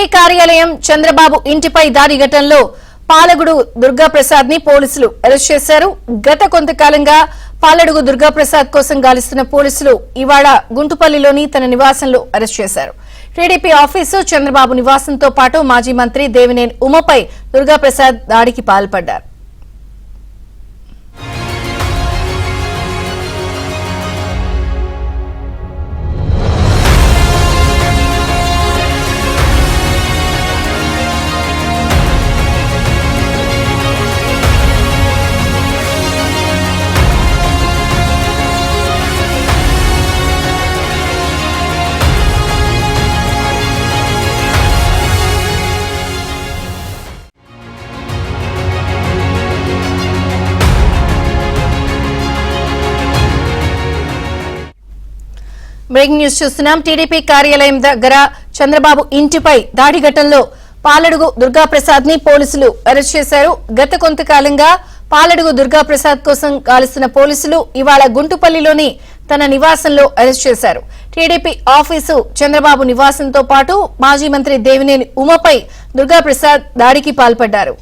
TDP కార్యాలయం చంద్రబాబు ఇంటిపై దాడి ఘటనలో పాలడుగు దుర్గాప్రసాద్ ని పోలీసులు అరెస్ట్ చేశారు. గత కొంతకాలంగా పాలడుగు దుర్గాప్రసాద్ కోసం గాలిస్తున్న పోలీసులు ఇవాళ గుంటుపల్లిలోని తన నివాసంలో అరెస్ట్ చేశారు. టీడీపీ ఆఫీసు చంద్రబాబు నివాసంతో పాటు మాజీ మంత్రి దేవినేని ఉమపై దుర్గాప్రసాద్ దాడికి పాల్పడ్డారు. బ్రేకింగ్ న్యూస్ చూస్తున్నాం. టీడీపీ కార్యాలయం దగ్గర చంద్రబాబు ఇంటిపై దాడి ఘటనలో పాలడుగు దుర్గాప్రసాద్ ని పోలీసులు అరెస్ట్ చేశారు. గత కొంతకాలంగా పాలడుగు దుర్గాప్రసాద్ కోసం గాలిస్తున్న పోలీసులు ఇవాళ గుంటుపల్లిలోని తన నివాసంలో అరెస్ట్ చేశారు. టీడీపీ ఆఫీసు చంద్రబాబు నివాసంతో పాటు మాజీ మంత్రి దేవినేని ఉమపై దుర్గాప్రసాద్ దాడికి పాల్పడ్డారు.